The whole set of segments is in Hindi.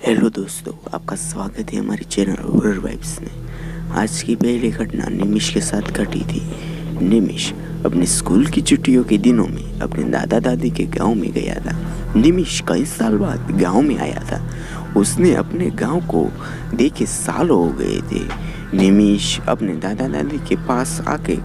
हेलो दोस्तों, आपका स्वागत है हमारे चैनल हॉरर वाइब्स में। आज की पहली घटना निमिष के साथ घटी थी। निमिष अपने स्कूल की छुट्टियों के दिनों में अपने दादा दादी के गांव में गया था। निमिष कई साल बाद गांव में आया था। उसने अपने गांव को देखे सालों हो गए थे। निमिष अपने दादा दादी के पास आके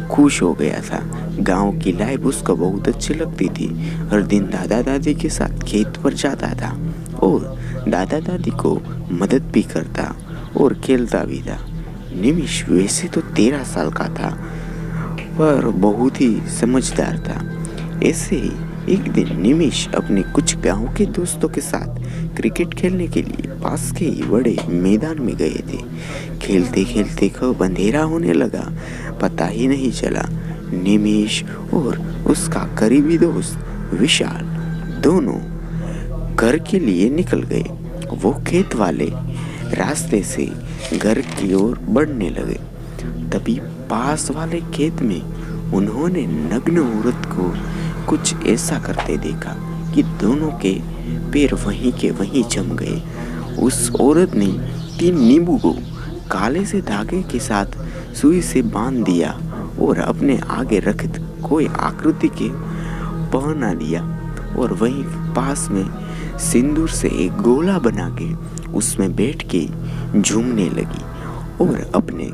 खुश हो गया था। गांव की लाइफ उसको बहुत अच्छी लगती थी। हर दिन दादा दादी के साथ खेत पर जाता था और दादा दादी को मदद भी करता और खेलता भी था। निमिष वैसे तो 13 साल का था पर बहुत ही समझदार था। ऐसे ही एक दिन निमिष अपने कुछ गांव के दोस्तों के साथ क्रिकेट खेलने के लिए पास के ही बड़े मैदान में गए थे। खेलते खेलते कब अंधेरा होने लगा पता ही नहीं चला। निमिष और उसका करीबी दोस्त विशाल दोनों घर के लिए निकल गए। वो खेत वाले रास्ते से घर की ओर बढ़ने लगे। तभी पास वाले खेत में उन्होंने नग्न औरत को कुछ ऐसा करते देखा कि दोनों के पैर वहीं के वहीं जम गए। उस औरत ने 3 नींबू को काले से धागे के साथ सुई से बांध दिया और अपने आगे रखित कोई आकृति के पहना दिया और वहीं पास में सिंदूर से एक गोला बना के उसमें बैठ के झूमने लगी और अपने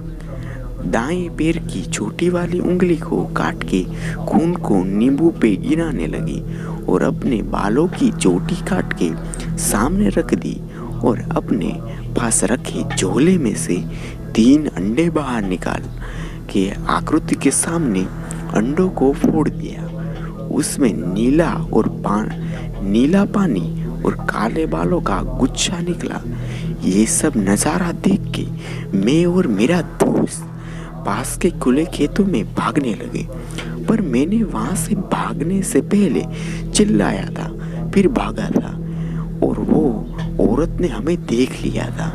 दाएं पैर की छोटी वाली उंगली को काट के खून को नींबू पे गिराने लगी और अपने बालों की चोटी काट के सामने रख दी और अपने पास रखे झोले में से 3 अंडे बाहर निकाल के आकृति के सामने अंडों को फोड़ दिया। उसमें नीला पानी और काले बालों का गुच्छा निकला। ये सब नज़ारा देख के मैं और मेरा दोस्त पास के खुले खेतों में भागने लगे, पर मैंने वहां से भागने से पहले चिल्लाया था, फिर भागा था और वो औरत ने हमें देख लिया था।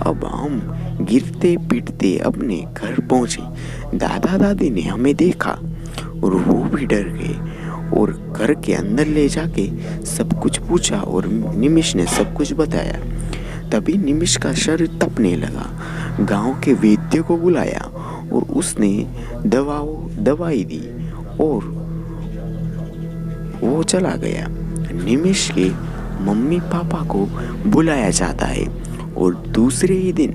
अब हम गिरते पीटते अपने घर पहुंचे। दादा दादी ने हमें देखा और वो भी डर गए और घर के अंदर ले जाके सब कुछ पूछा और निमिष ने सब कुछ बताया। तभी निमिष का शरीर तपने लगा। गांव के वैद्य को बुलाया और उसने दवाई दी और वो चला गया। निमिष के मम्मी पापा को बुलाया जाता है और दूसरे ही दिन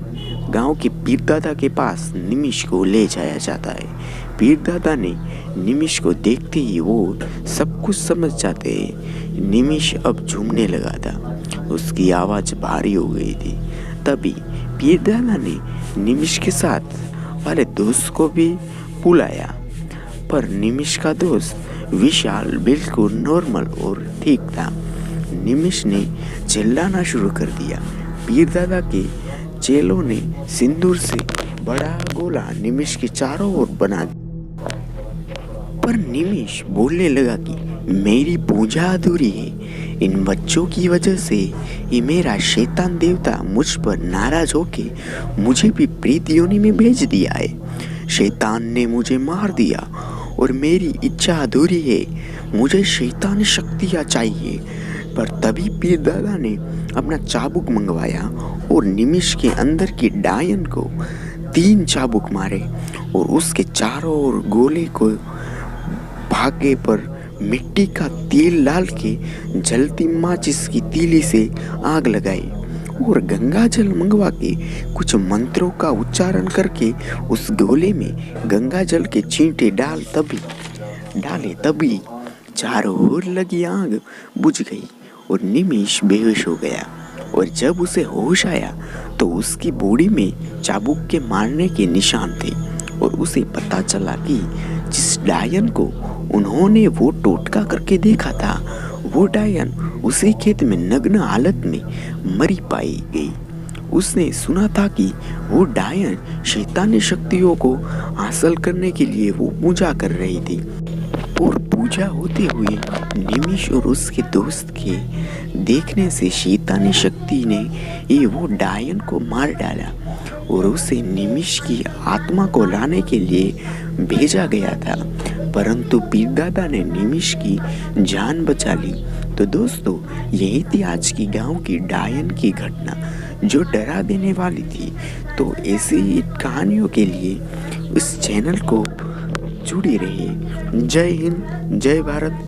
गांव के पीर दादा के पास निमिष को ले जाया जाता है। पीर दादा ने निमिष को देखते ही वो सब कुछ समझ जाते हैं। निमिष अब झूमने लगा था, उसकी आवाज़ भारी हो गई थी। तभी पीर दादा ने निमिष के साथ वाले दोस्त को भी बुलाया, पर निमिष का दोस्त विशाल बिल्कुल नॉर्मल और ठीक था। निमिष ने चिल्लाना शुरू कर दिया। पीर दादा के चेलों ने सिंदूर से बड़ा गोला निमिष के चारों ओर बना दिया, पर निमिष बोलने लगा कि मेरी पूजा अधूरी है। इन बच्चों की वजह से ये मेरा शैतान देवता मुझ पर नाराज होके मुझे भी प्रेत योनि में भेज दिया है। शैतान ने मुझे मार दिया और मेरी इच्छा अधूरी है। मुझे शैतानी शक्तियाँ चाहिए। पर तभी पीर दादा ने अपना चाबुक मंगवाया और निमिष के अंदर की डायन को 3 चाबुक मारे और उसके चारों ओर गोले को भागे पर मिट्टी का तेल डाल के जलती माचिस की तीली से आग लगाई और गंगा जल मंगवा के कुछ मंत्रों का उच्चारण करके उस गोले में गंगा जल के छींटे डाले तभी चारों ओर लगी आग बुझ गई और निमिष बेहोश हो गया। और जब उसे होश आया तो उसकी बॉडी में चाबुक के मारने के निशान थे और उसे पता चला कि जिस डायन को उन्होंने वो टोटका करके देखा था वो डायन उसी खेत में नग्न हालत में मरी पाई गई। उसने सुना था कि वो डायन शैतानी शक्तियों को हासिल करने के लिए वो पूजा कर रही थी और पूजा होते हुए निमिष और उसके दोस्त के देखने से शैतानी शक्ति ने ये वो डायन को मार डाला और उसे निमिष की आत्मा को लाने के लिए भेजा गया था। परंतु पीर दादा ने निमिष की जान बचा ली तो दोस्तों, यही थी आज की गांव की डायन की घटना जो डरा देने वाली थी। तो ऐसी ही कहानियों के लिए इस चैनल को जुड़े रहिए। जय हिंद, जय भारत।